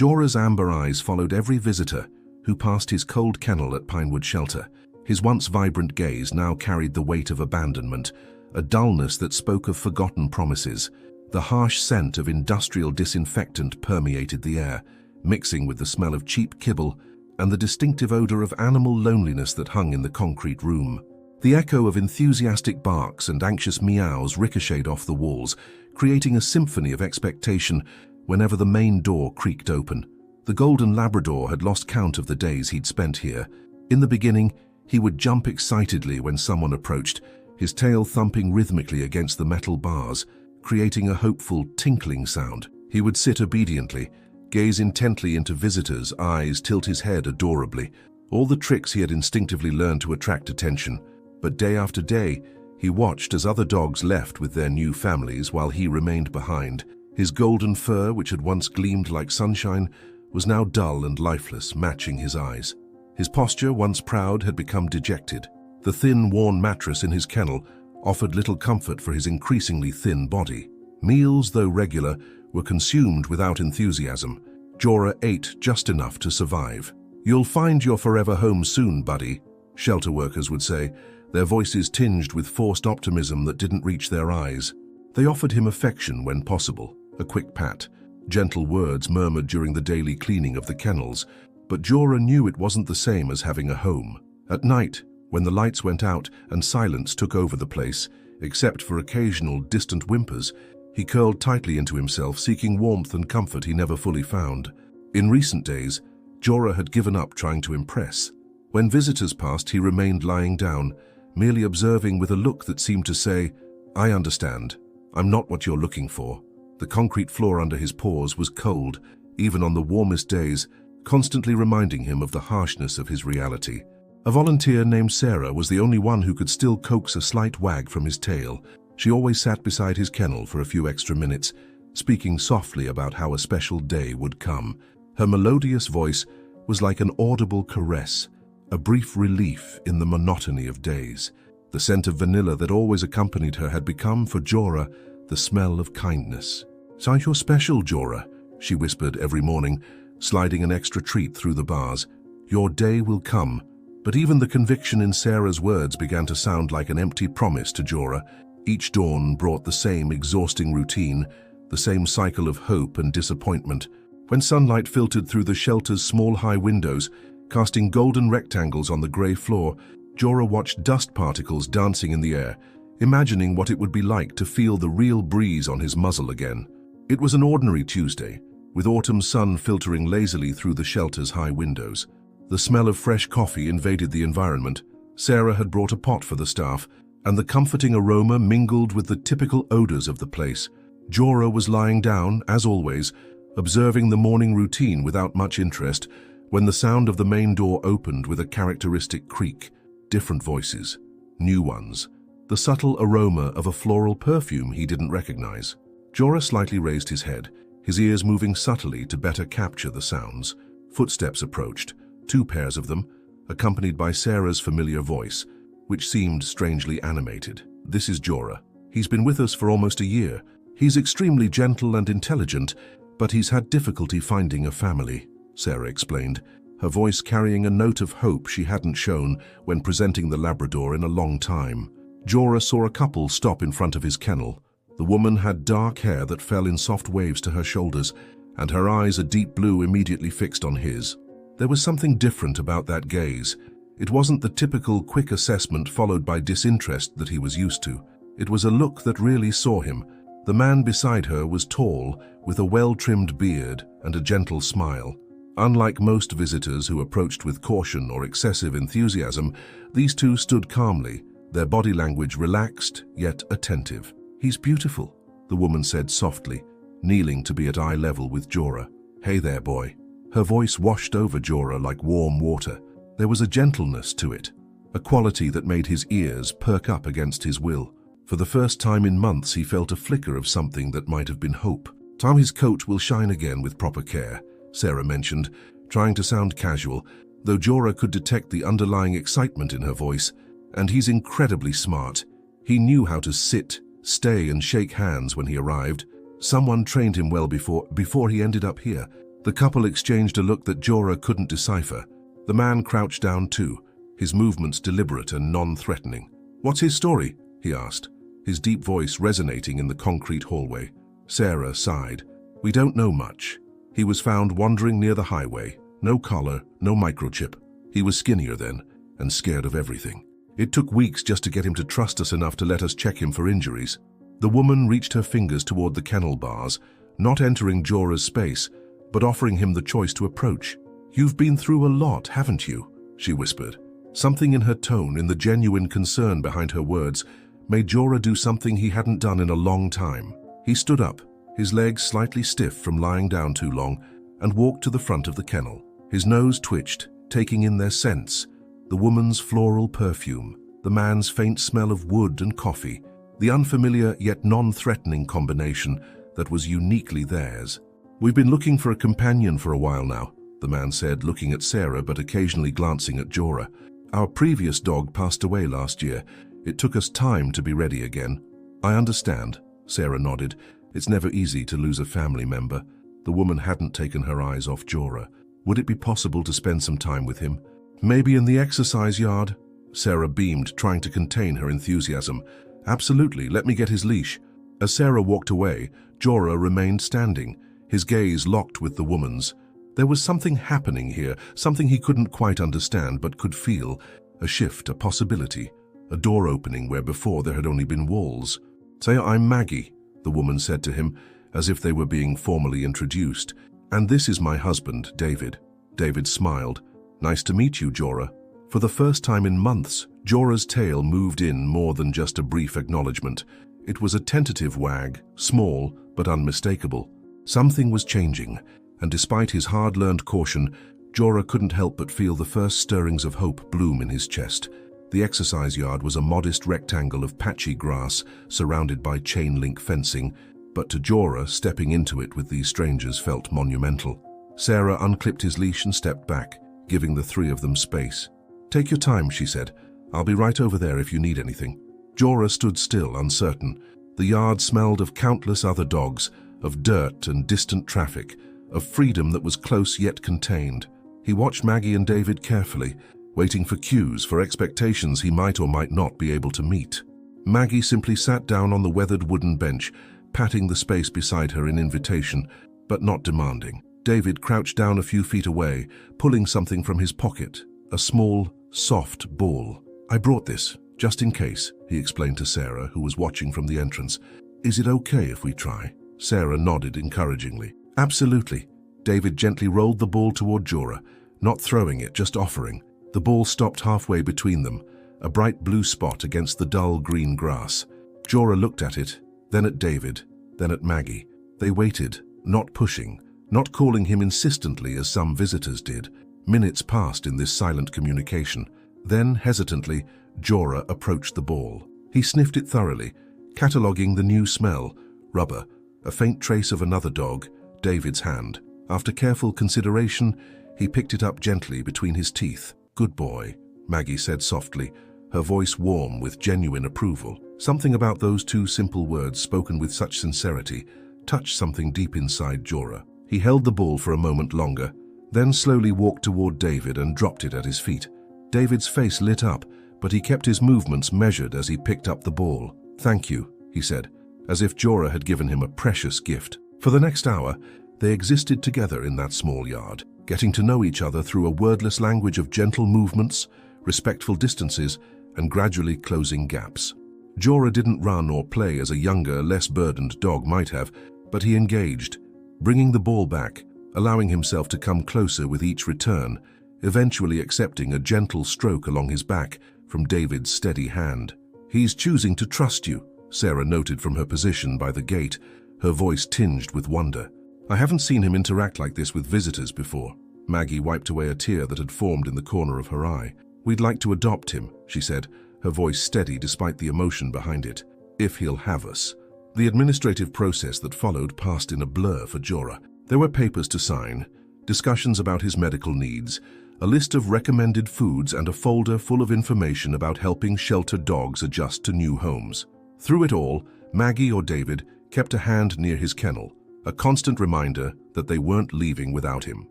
Jorah's amber eyes followed every visitor who passed his cold kennel at Pinewood Shelter. His once vibrant gaze now carried the weight of abandonment, a dullness that spoke of forgotten promises. The harsh scent of industrial disinfectant permeated the air, mixing with the smell of cheap kibble and the distinctive odor of animal loneliness that hung in the concrete room. The echo of enthusiastic barks and anxious meows ricocheted off the walls, creating a symphony of expectation whenever the main door creaked open. The golden Labrador had lost count of the days he'd spent here. In the beginning, he would jump excitedly when someone approached, his tail thumping rhythmically against the metal bars, creating a hopeful, tinkling sound. He would sit obediently, gaze intently into visitors' eyes, tilt his head adorably, all the tricks he had instinctively learned to attract attention. But day after day, he watched as other dogs left with their new families while he remained behind. His golden fur, which had once gleamed like sunshine, was now dull and lifeless, matching his eyes. His posture, once proud, had become dejected. The thin, worn mattress in his kennel offered little comfort for his increasingly thin body. Meals, though regular, were consumed without enthusiasm. Jorah ate just enough to survive. "You'll find your forever home soon, buddy," shelter workers would say, their voices tinged with forced optimism that didn't reach their eyes. They offered him affection when possible, a quick pat, gentle words murmured during the daily cleaning of the kennels, but Jorah knew it wasn't the same as having a home. At night, when the lights went out and silence took over the place, except for occasional distant whimpers, he curled tightly into himself, seeking warmth and comfort he never fully found. In recent days, Jorah had given up trying to impress. When visitors passed, he remained lying down, merely observing with a look that seemed to say, "I understand. I'm not what you're looking for." The concrete floor under his paws was cold, even on the warmest days, constantly reminding him of the harshness of his reality. A volunteer named Sarah was the only one who could still coax a slight wag from his tail. She always sat beside his kennel for a few extra minutes, speaking softly about how a special day would come. Her melodious voice was like an audible caress, a brief relief in the monotony of days. The scent of vanilla that always accompanied her had become, for Jorah, the smell of kindness. "So you're special, Jorah," she whispered every morning, sliding an extra treat through the bars. "Your day will come." But even the conviction in Sarah's words began to sound like an empty promise to Jorah. Each dawn brought the same exhausting routine, the same cycle of hope and disappointment. When sunlight filtered through the shelter's small high windows, casting golden rectangles on the grey floor, Jorah watched dust particles dancing in the air, imagining what it would be like to feel the real breeze on his muzzle again. It was an ordinary Tuesday, with autumn sun filtering lazily through the shelter's high windows. The smell of fresh coffee invaded the environment. Sarah had brought a pot for the staff, and the comforting aroma mingled with the typical odors of the place. Jorah was lying down, as always, observing the morning routine without much interest, when the sound of the main door opened with a characteristic creak. Different voices, new ones, the subtle aroma of a floral perfume he didn't recognize. Jorah slightly raised his head, his ears moving subtly to better capture the sounds. Footsteps approached, 2 pairs of them, accompanied by Sarah's familiar voice, which seemed strangely animated. "This is Jorah. He's been with us for almost a year. He's extremely gentle and intelligent, but he's had difficulty finding a family," Sarah explained, her voice carrying a note of hope she hadn't shown when presenting the Labrador in a long time. Jorah saw a couple stop in front of his kennel. The woman had dark hair that fell in soft waves to her shoulders, and her eyes, a deep blue, immediately fixed on his. There was something different about that gaze. It wasn't the typical quick assessment followed by disinterest that he was used to. It was a look that really saw him. The man beside her was tall, with a well-trimmed beard and a gentle smile. Unlike most visitors who approached with caution or excessive enthusiasm, these two stood calmly, their body language relaxed yet attentive. "He's beautiful," the woman said softly, kneeling to be at eye level with Jorah. "Hey there, boy." Her voice washed over Jorah like warm water. There was a gentleness to it, a quality that made his ears perk up against his will. For the first time in months, he felt a flicker of something that might have been hope. "Time his coat will shine again with proper care," Sarah mentioned, trying to sound casual, though Jorah could detect the underlying excitement in her voice. "And he's incredibly smart. He knew how to sit, stay, and shake hands when he arrived. Someone trained him well before he ended up here." The couple exchanged a look that Jorah couldn't decipher. The man crouched down too, his movements deliberate and non-threatening. "What's his story?" he asked, his deep voice resonating in the concrete hallway. Sarah sighed. "We don't know much. He was found wandering near the highway. No collar, no microchip. He was skinnier then, and scared of everything. It took weeks just to get him to trust us enough to let us check him for injuries." The woman reached her fingers toward the kennel bars, not entering Jorah's space, but offering him the choice to approach. "You've been through a lot, haven't you?" she whispered. Something in her tone, in the genuine concern behind her words, made Jorah do something he hadn't done in a long time. He stood up, his legs slightly stiff from lying down too long, and walked to the front of the kennel. His nose twitched, taking in their scents: the woman's floral perfume, the man's faint smell of wood and coffee, the unfamiliar yet non-threatening combination that was uniquely theirs. "We've been looking for a companion for a while now," the man said, looking at Sarah but occasionally glancing at Jorah. "Our previous dog passed away last year. It took us time to be ready again." "I understand," Sarah nodded. "It's never easy to lose a family member." The woman hadn't taken her eyes off Jorah. "Would it be possible to spend some time with him? Maybe in the exercise yard?" Sarah beamed, trying to contain her enthusiasm. "Absolutely, let me get his leash." As Sarah walked away, Jorah remained standing, his gaze locked with the woman's. There was something happening here, something he couldn't quite understand but could feel. A shift, a possibility, a door opening where before there had only been walls. "Say, I'm Maggie," the woman said to him, as if they were being formally introduced. "And this is my husband, David." David smiled. "Nice to meet you, Jorah." For the first time in months, Jorah's tail moved in more than just a brief acknowledgement. It was a tentative wag, small but unmistakable. Something was changing, and despite his hard-learned caution, Jorah couldn't help but feel the first stirrings of hope bloom in his chest. The exercise yard was a modest rectangle of patchy grass surrounded by chain-link fencing, but to Jorah, stepping into it with these strangers felt monumental. Sarah unclipped his leash and stepped back, giving the three of them space. "Take your time," she said. "I'll be right over there if you need anything." Jorah stood still, uncertain. The yard smelled of countless other dogs, of dirt and distant traffic, of freedom that was close yet contained. He watched Maggie and David carefully, waiting for cues, for expectations he might or might not be able to meet. Maggie simply sat down on the weathered wooden bench, patting the space beside her in invitation, but not demanding. David crouched down a few feet away, pulling something from his pocket, a small, soft ball. "I brought this, just in case," he explained to Sarah, who was watching from the entrance. "Is it okay if we try?" Sarah nodded encouragingly. "Absolutely." David gently rolled the ball toward Jorah, not throwing it, just offering. The ball stopped halfway between them, a bright blue spot against the dull green grass. Jorah looked at it, then at David, then at Maggie. They waited, not pushing, not calling him insistently as some visitors did. Minutes passed in this silent communication. Then, hesitantly, Jorah approached the ball. He sniffed it thoroughly, cataloguing the new smell: rubber, a faint trace of another dog, David's hand. After careful consideration, he picked it up gently between his teeth. "Good boy," Maggie said softly, her voice warm with genuine approval. Something about those two simple words, spoken with such sincerity, touched something deep inside Jorah. He held the ball for a moment longer, then slowly walked toward David and dropped it at his feet. David's face lit up, but he kept his movements measured as he picked up the ball. "Thank you," he said, as if Jorah had given him a precious gift. For the next hour, they existed together in that small yard, getting to know each other through a wordless language of gentle movements, respectful distances, and gradually closing gaps. Jorah didn't run or play as a younger, less burdened dog might have, but he engaged, bringing the ball back, allowing himself to come closer with each return, eventually accepting a gentle stroke along his back from David's steady hand. "He's choosing to trust you," Sarah noted from her position by the gate, her voice tinged with wonder. "I haven't seen him interact like this with visitors before." Maggie wiped away a tear that had formed in the corner of her eye. "We'd like to adopt him," she said, her voice steady despite the emotion behind it. "If he'll have us." The administrative process that followed passed in a blur for Jorah. There were papers to sign, discussions about his medical needs, a list of recommended foods, and a folder full of information about helping sheltered dogs adjust to new homes. Through it all, Maggie or David kept a hand near his kennel, a constant reminder that they weren't leaving without him.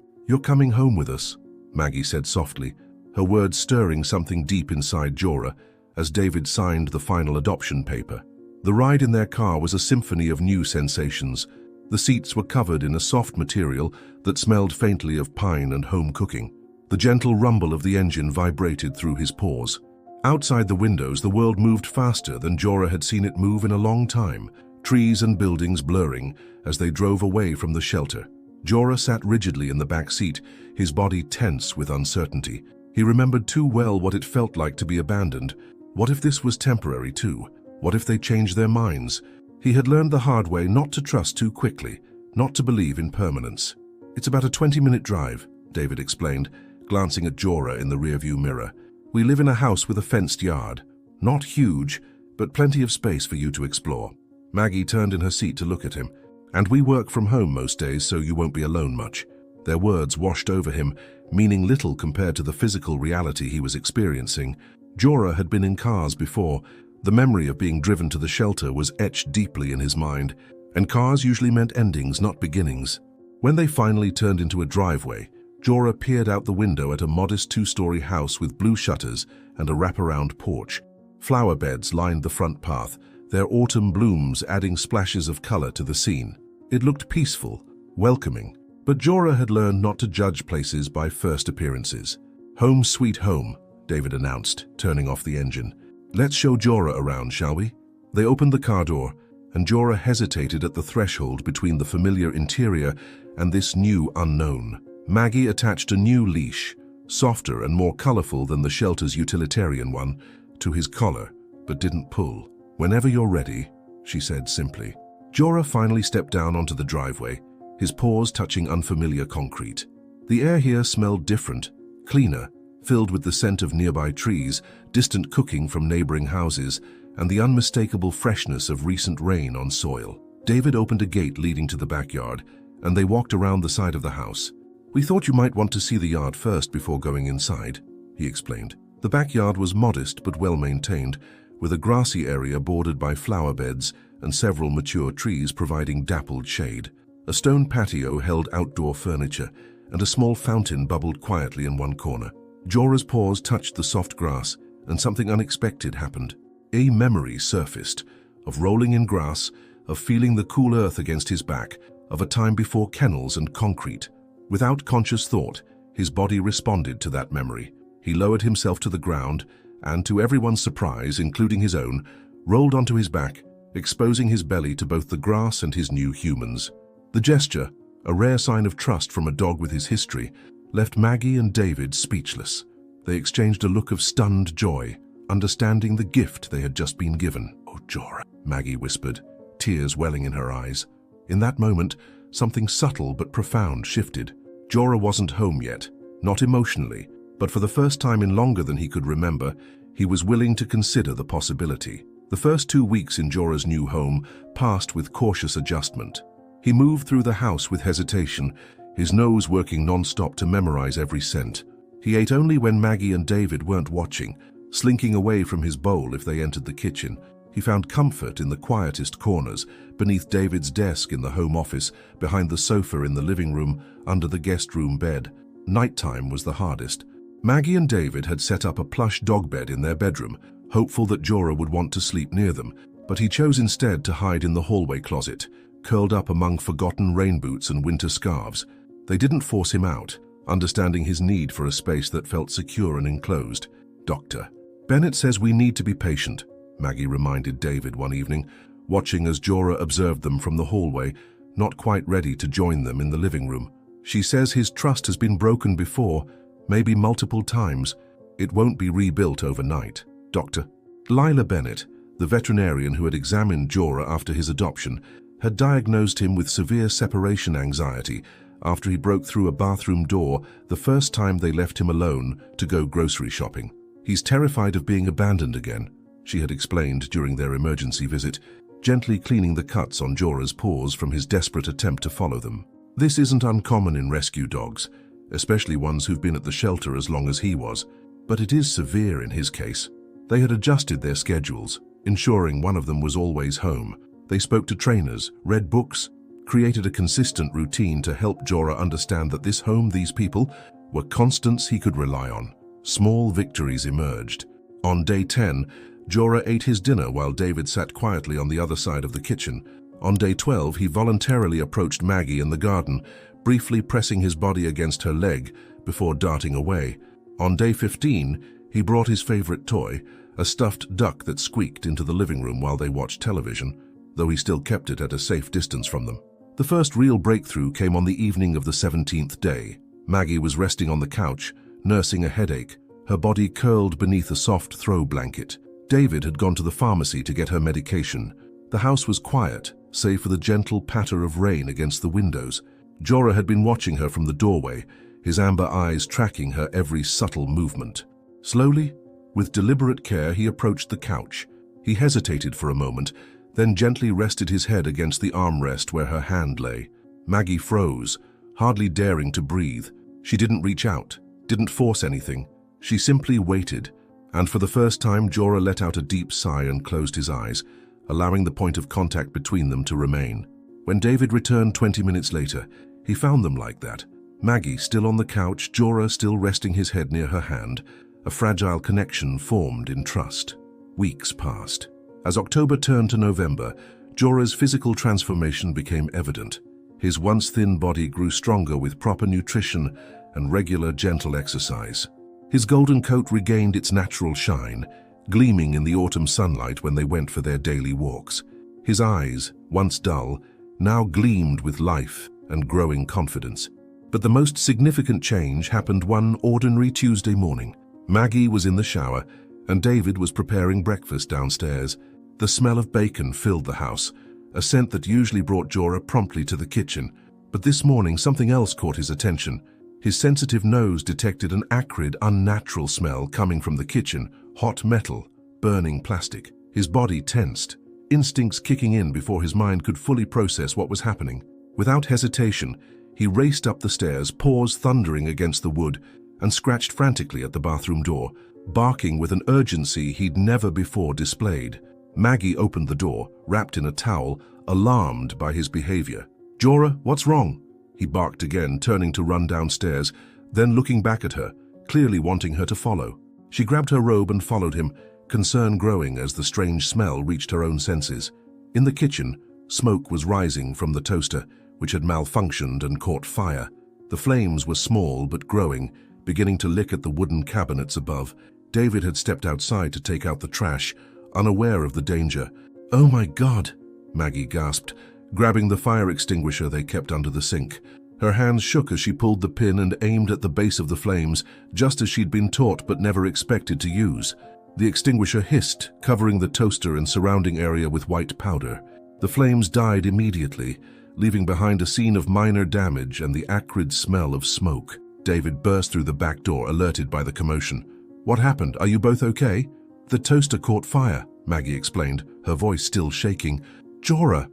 "You're coming home with us," Maggie said softly, her words stirring something deep inside Jorah as David signed the final adoption paper. The ride in their car was a symphony of new sensations. The seats were covered in a soft material that smelled faintly of pine and home cooking. The gentle rumble of the engine vibrated through his pores. Outside the windows, the world moved faster than Jorah had seen it move in a long time, trees and buildings blurring as they drove away from the shelter. Jorah sat rigidly in the back seat, his body tense with uncertainty. He remembered too well what it felt like to be abandoned. What if this was temporary too? What if they changed their minds? He had learned the hard way not to trust too quickly, not to believe in permanence. "It's about a 20-minute drive," David explained, glancing at Jorah in the rearview mirror. "We live in a house with a fenced yard. Not huge, but plenty of space for you to explore." Maggie turned in her seat to look at him. "And we work from home most days, so you won't be alone much." Their words washed over him, meaning little compared to the physical reality he was experiencing. Jorah had been in cars before. The memory of being driven to the shelter was etched deeply in his mind, and cars usually meant endings, not beginnings. When they finally turned into a driveway, Jorah peered out the window at a modest two-story house with blue shutters and a wraparound porch. Flower beds lined the front path, their autumn blooms adding splashes of color to the scene. It looked peaceful, welcoming, but Jorah had learned not to judge places by first appearances. "Home sweet home," David announced, turning off the engine. "Let's show Jorah around, shall we?" They opened the car door, and Jorah hesitated at the threshold between the familiar interior and this new unknown. Maggie attached a new leash, softer and more colorful than the shelter's utilitarian one, to his collar, but didn't pull. "Whenever you're ready," she said simply. Jorah finally stepped down onto the driveway, his paws touching unfamiliar concrete. The air here smelled different, cleaner, filled with the scent of nearby trees, distant cooking from neighboring houses, and the unmistakable freshness of recent rain on soil. David opened a gate leading to the backyard, and they walked around the side of the house. "We thought you might want to see the yard first before going inside," he explained. The backyard was modest but well-maintained, with a grassy area bordered by flower beds and several mature trees providing dappled shade. A stone patio held outdoor furniture, and a small fountain bubbled quietly in one corner. Jorah's paws touched the soft grass, and something unexpected happened. A memory surfaced, of rolling in grass, of feeling the cool earth against his back, of a time before kennels and concrete. Without conscious thought, his body responded to that memory. He lowered himself to the ground, and to everyone's surprise, including his own, rolled onto his back, exposing his belly to both the grass and his new humans. The gesture, a rare sign of trust from a dog with his history, left Maggie and David speechless. They exchanged a look of stunned joy, understanding the gift they had just been given. "Oh, Jorah," Maggie whispered, tears welling in her eyes. In that moment, something subtle but profound shifted. Jorah wasn't home yet, not emotionally, but for the first time in longer than he could remember, he was willing to consider the possibility. The first 2 weeks in Jorah's new home passed with cautious adjustment. He moved through the house with hesitation, his nose working non-stop to memorize every scent. He ate only when Maggie and David weren't watching, slinking away from his bowl if they entered the kitchen. He found comfort in the quietest corners, beneath David's desk in the home office, behind the sofa in the living room, under the guest room bed. Nighttime was the hardest. Maggie and David had set up a plush dog bed in their bedroom, hopeful that Jorah would want to sleep near them, but he chose instead to hide in the hallway closet, curled up among forgotten rain boots and winter scarves. They didn't force him out, understanding his need for a space that felt secure and enclosed. "Doctor Bennett says we need to be patient," Maggie reminded David one evening, watching as Jorah observed them from the hallway, not quite ready to join them in the living room. "She says his trust has been broken before, maybe multiple times. It won't be rebuilt overnight." Dr. Lila Bennett, the veterinarian who had examined Jorah after his adoption, had diagnosed him with severe separation anxiety after he broke through a bathroom door the first time they left him alone to go grocery shopping. "He's terrified of being abandoned again," she had explained during their emergency visit, gently cleaning the cuts on Jorah's paws from his desperate attempt to follow them. This isn't uncommon in rescue dogs, especially ones who've been at the shelter as long as he was, but it is severe in his case. They had adjusted their schedules, ensuring one of them was always home. They spoke to trainers, read books, created a consistent routine to help Jorah understand that this home, these people, were constants he could rely on. Small victories emerged. On day 10, Jorah ate his dinner while David sat quietly on the other side of the kitchen. On day 12, he voluntarily approached Maggie in the garden, briefly pressing his body against her leg before darting away. On day 15, he brought his favorite toy, a stuffed duck that squeaked, into the living room while they watched television, though he still kept it at a safe distance from them. The first real breakthrough came on the evening of the 17th day. Maggie was resting on the couch, nursing a headache, her body curled beneath a soft throw blanket. David had gone to the pharmacy to get her medication. The house was quiet, save for the gentle patter of rain against the windows. Jorah had been watching her from the doorway, his amber eyes tracking her every subtle movement. Slowly, with deliberate care, he approached the couch. He hesitated for a moment, then gently rested his head against the armrest where her hand lay. Maggie froze, hardly daring to breathe. She didn't reach out, didn't force anything. She simply waited, and for the first time Jorah let out a deep sigh and closed his eyes, allowing the point of contact between them to remain. When David returned 20 minutes later, he found them like that. Maggie still on the couch, Jorah still resting his head near her hand. A fragile connection formed in trust. Weeks passed. As October turned to November, Jorah's physical transformation became evident. His once thin body grew stronger with proper nutrition and regular gentle exercise. His golden coat regained its natural shine, gleaming in the autumn sunlight when they went for their daily walks. His eyes, once dull, now gleamed with life and growing confidence. But the most significant change happened one ordinary Tuesday morning. Maggie was in the shower, and David was preparing breakfast downstairs. The smell of bacon filled the house, a scent that usually brought Jorah promptly to the kitchen. But this morning something else caught his attention. His sensitive nose detected an acrid, unnatural smell coming from the kitchen, hot metal, burning plastic. His body tensed, instincts kicking in before his mind could fully process what was happening. Without hesitation, he raced up the stairs, paws thundering against the wood, and scratched frantically at the bathroom door, barking with an urgency he'd never before displayed. Maggie opened the door, wrapped in a towel, alarmed by his behavior. "Jorah, what's wrong?" he barked again, turning to run downstairs, then looking back at her, clearly wanting her to follow. She grabbed her robe and followed him, concern growing as the strange smell reached her own senses. In the kitchen, smoke was rising from the toaster, which had malfunctioned and caught fire. The flames were small but growing, beginning to lick at the wooden cabinets above. David had stepped outside to take out the trash, unaware of the danger. "Oh my God," Maggie gasped, grabbing the fire extinguisher they kept under the sink. Her hands shook as she pulled the pin and aimed at the base of the flames, just as she'd been taught but never expected to use. The extinguisher hissed, covering the toaster and surrounding area with white powder. The flames died immediately, leaving behind a scene of minor damage and the acrid smell of smoke. David burst through the back door, alerted by the commotion. "What happened? Are you both okay?" "The toaster caught fire," Maggie explained, her voice still shaking. Jorah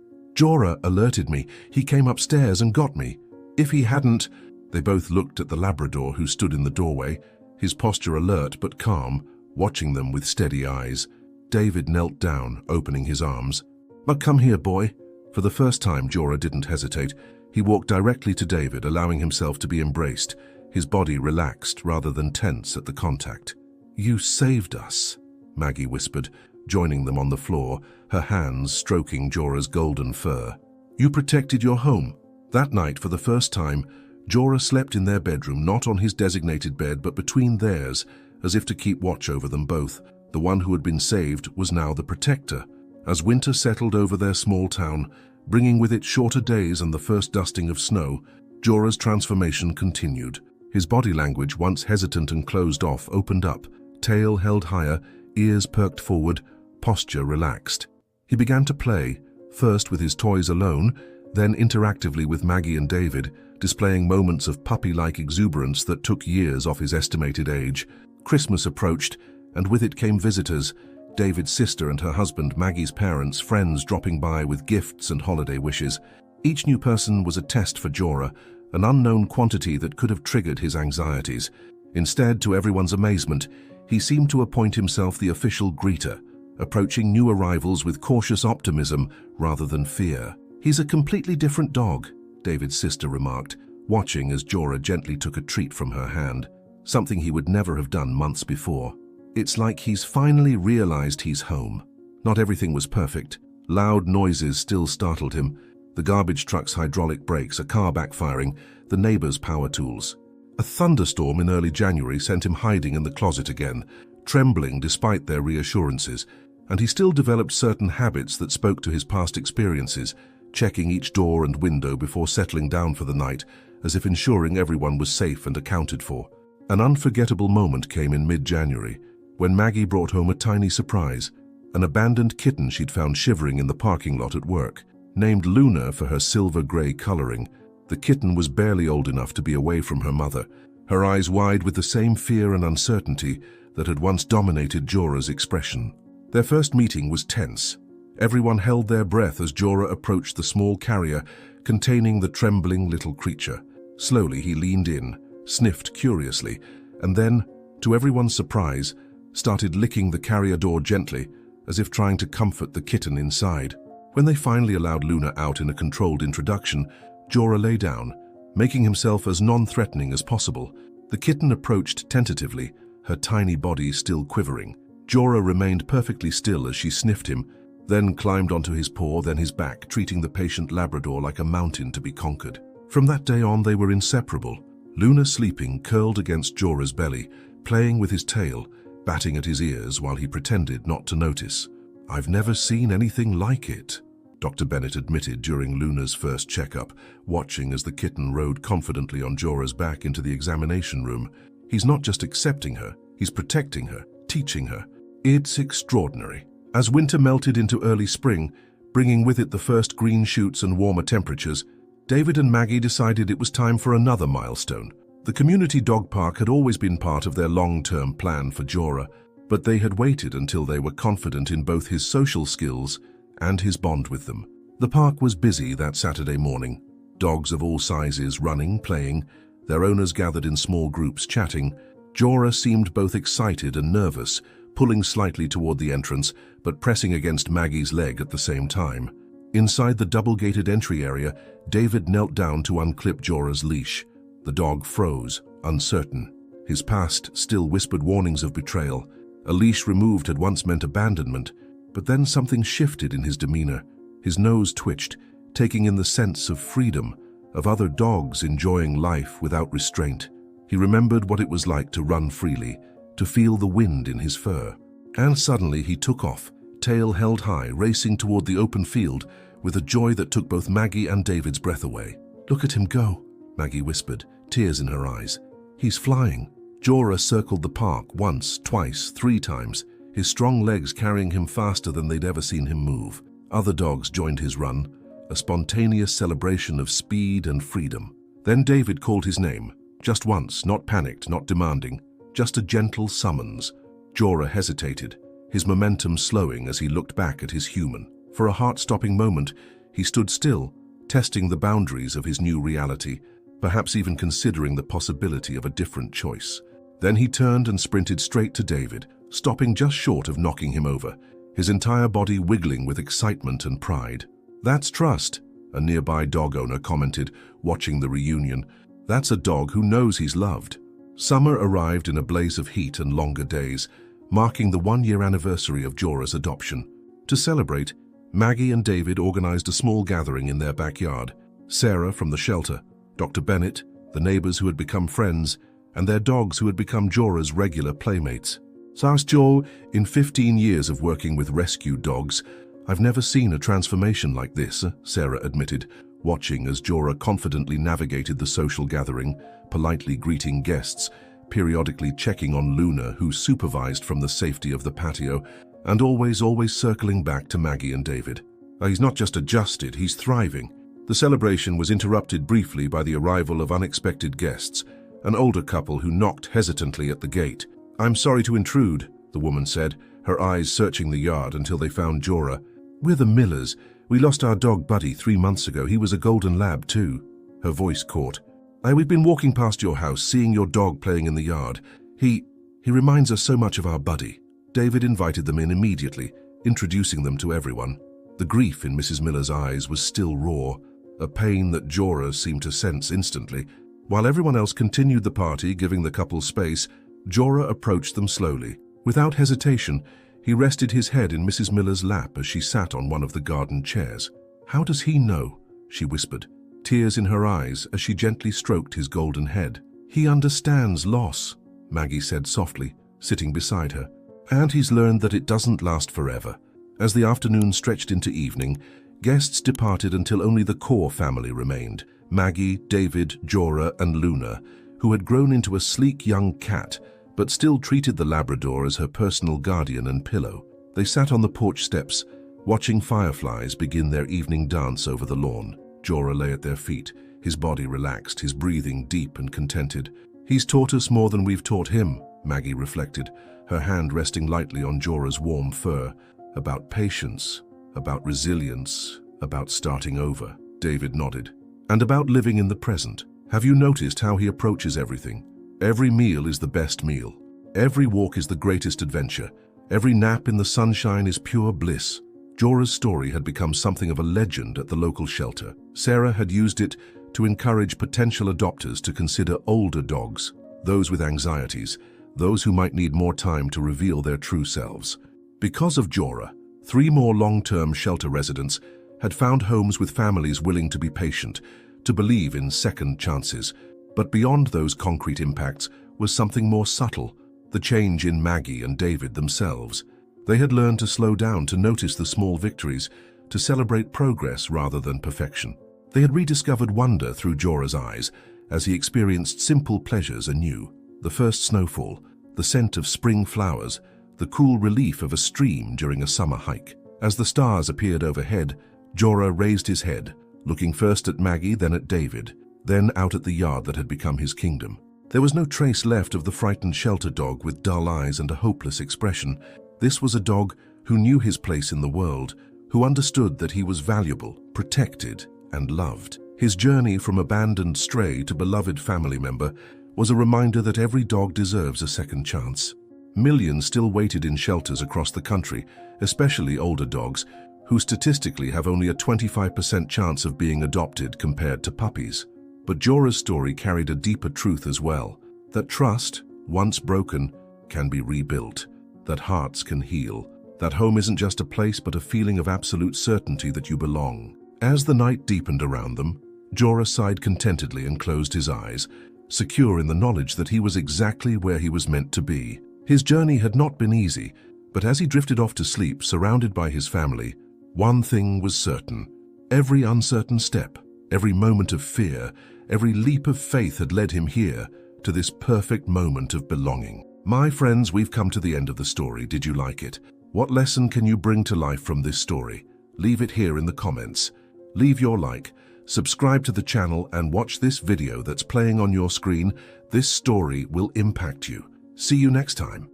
alerted me. He came upstairs and got me. If he hadn't..." They both looked at the Labrador who stood in the doorway, his posture alert but calm, watching them with steady eyes. David knelt down, opening his arms. "But come here, boy." For the first time, Jorah didn't hesitate. He walked directly to David, allowing himself to be embraced, his body relaxed rather than tense at the contact. "You saved us," Maggie whispered, joining them on the floor, her hands stroking Jorah's golden fur. "You protected your home." That night, for the first time, Jorah slept in their bedroom, not on his designated bed, but between theirs, as if to keep watch over them both. The one who had been saved was now the protector. As winter settled over their small town, bringing with it shorter days and the first dusting of snow, Jorah's transformation continued. His body language, once hesitant and closed off, opened up, tail held higher, ears perked forward, posture relaxed. He began to play, first with his toys alone, then interactively with Maggie and David, displaying moments of puppy-like exuberance that took years off his estimated age. Christmas approached, and with it came visitors, David's sister and her husband, Maggie's parents, friends dropping by with gifts and holiday wishes. Each new person was a test for Jorah, an unknown quantity that could have triggered his anxieties. Instead, to everyone's amazement, he seemed to appoint himself the official greeter, approaching new arrivals with cautious optimism rather than fear. "He's a completely different dog," David's sister remarked, watching as Jorah gently took a treat from her hand, something he would never have done months before. "It's like he's finally realized he's home." Not everything was perfect. Loud noises still startled him. The garbage truck's hydraulic brakes, a car backfiring, the neighbor's power tools. A thunderstorm in early January sent him hiding in the closet again, trembling despite their reassurances, and he still developed certain habits that spoke to his past experiences, checking each door and window before settling down for the night, as if ensuring everyone was safe and accounted for. An unforgettable moment came in mid-January, when Maggie brought home a tiny surprise, an abandoned kitten she'd found shivering in the parking lot at work. Named Luna for her silver-gray coloring, the kitten was barely old enough to be away from her mother, her eyes wide with the same fear and uncertainty that had once dominated Jorah's expression. Their first meeting was tense. Everyone held their breath as Jorah approached the small carrier containing the trembling little creature. Slowly he leaned in, sniffed curiously, and then, to everyone's surprise, started licking the carrier door gently, as if trying to comfort the kitten inside. When they finally allowed Luna out in a controlled introduction, Jorah lay down, making himself as non-threatening as possible. The kitten approached tentatively, her tiny body still quivering. Jorah remained perfectly still as she sniffed him, then climbed onto his paw, then his back, treating the patient Labrador like a mountain to be conquered. From that day on, they were inseparable. Luna sleeping, curled against Jorah's belly, playing with his tail, batting at his ears while he pretended not to notice. "I've never seen anything like it," Dr. Bennett admitted during Luna's first checkup, watching as the kitten rode confidently on Jorah's back into the examination room. "He's not just accepting her, he's protecting her, teaching her. It's extraordinary." As winter melted into early spring, bringing with it the first green shoots and warmer temperatures, David and Maggie decided it was time for another milestone. The community dog park had always been part of their long-term plan for Jorah, but they had waited until they were confident in both his social skills and his bond with them. The park was busy that Saturday morning. Dogs of all sizes running, playing, their owners gathered in small groups chatting. Jorah seemed both excited and nervous, pulling slightly toward the entrance, but pressing against Maggie's leg at the same time. Inside the double-gated entry area, David knelt down to unclip Jorah's leash. The dog froze, uncertain. His past still whispered warnings of betrayal. A leash removed had once meant abandonment, but then something shifted in his demeanor. His nose twitched, taking in the sense of freedom, of other dogs enjoying life without restraint. He remembered what it was like to run freely, to feel the wind in his fur. And suddenly he took off, tail held high, racing toward the open field with a joy that took both Maggie and David's breath away. "Look at him go," Maggie whispered, tears in her eyes. "He's flying." Jorah circled the park once, twice, 3 times, his strong legs carrying him faster than they'd ever seen him move. Other dogs joined his run, a spontaneous celebration of speed and freedom. Then David called his name, just once, not panicked, not demanding, just a gentle summons. Jorah hesitated, his momentum slowing as he looked back at his human. For a heart-stopping moment, he stood still, testing the boundaries of his new reality, perhaps even considering the possibility of a different choice. Then he turned and sprinted straight to David, stopping just short of knocking him over, his entire body wiggling with excitement and pride. "That's trust," a nearby dog owner commented, watching the reunion. "That's a dog who knows he's loved." Summer arrived in a blaze of heat and longer days, marking the 1-year anniversary of Jorah's adoption. To celebrate, Maggie and David organized a small gathering in their backyard. Sarah from the shelter, Dr. Bennett, the neighbors who had become friends, and their dogs who had become Jorah's regular playmates. "Says Joe, in 15 years of working with rescue dogs, I've never seen a transformation like this," Sarah admitted, watching as Jorah confidently navigated the social gathering, politely greeting guests, periodically checking on Luna, who supervised from the safety of the patio, and always circling back to Maggie and David. He's not just adjusted, he's thriving. The celebration was interrupted briefly by the arrival of unexpected guests, an older couple who knocked hesitantly at the gate. "I'm sorry to intrude," the woman said, her eyes searching the yard until they found Jorah. "We're the Millers. We lost our dog Buddy 3 months ago. He was a golden lab too." Her voice caught. "We've been walking past your house, seeing your dog playing in the yard. He reminds us so much of our Buddy." David invited them in immediately, introducing them to everyone. The grief in Mrs. Miller's eyes was still raw, a pain that Jorah seemed to sense instantly. While everyone else continued the party, giving the couple space, Jorah approached them slowly. Without hesitation, he rested his head in Mrs. Miller's lap as she sat on one of the garden chairs. "How does he know?" she whispered, tears in her eyes as she gently stroked his golden head. "He understands loss," Maggie said softly, sitting beside her. "And he's learned that it doesn't last forever." As the afternoon stretched into evening, guests departed until only the core family remained: Maggie, David, Jorah, and Luna, who had grown into a sleek young cat, but still treated the Labrador as her personal guardian and pillow. They sat on the porch steps, watching fireflies begin their evening dance over the lawn. Jorah lay at their feet, his body relaxed, his breathing deep and contented. "He's taught us more than we've taught him," Maggie reflected, her hand resting lightly on Jorah's warm fur. "About patience, about resilience, about starting over." David nodded. "And about living in the present. Have you noticed how he approaches everything? Every meal is the best meal. Every walk is the greatest adventure. Every nap in the sunshine is pure bliss." Jorah's story had become something of a legend at the local shelter. Sarah had used it to encourage potential adopters to consider older dogs, those with anxieties, those who might need more time to reveal their true selves. Because of Jorah, 3 more long-term shelter residents had found homes with families willing to be patient, to believe in second chances. But beyond those concrete impacts was something more subtle: the change in Maggie and David themselves. They had learned to slow down, to notice the small victories, to celebrate progress rather than perfection. They had rediscovered wonder through Jorah's eyes as he experienced simple pleasures anew: the first snowfall, the scent of spring flowers, the cool relief of a stream during a summer hike. As the stars appeared overhead, Jorah raised his head, looking first at Maggie, then at David, then out at the yard that had become his kingdom. There was no trace left of the frightened shelter dog with dull eyes and a hopeless expression. This was a dog who knew his place in the world, who understood that he was valuable, protected, and loved. His journey from abandoned stray to beloved family member was a reminder that every dog deserves a second chance. Millions still waited in shelters across the country, especially older dogs, who statistically have only a 25% chance of being adopted compared to puppies. But Jorah's story carried a deeper truth as well: that trust, once broken, can be rebuilt, that hearts can heal, that home isn't just a place but a feeling of absolute certainty that you belong. As the night deepened around them, Jorah sighed contentedly and closed his eyes, secure in the knowledge that he was exactly where he was meant to be. His journey had not been easy, but as he drifted off to sleep, surrounded by his family, one thing was certain: every uncertain step, every moment of fear, every leap of faith had led him here, to this perfect moment of belonging. My friends, we've come to the end of the story. Did you like it? What lesson can you bring to life from this story? Leave it here in the comments. Leave your like, subscribe to the channel, and watch this video that's playing on your screen. This story will impact you. See you next time.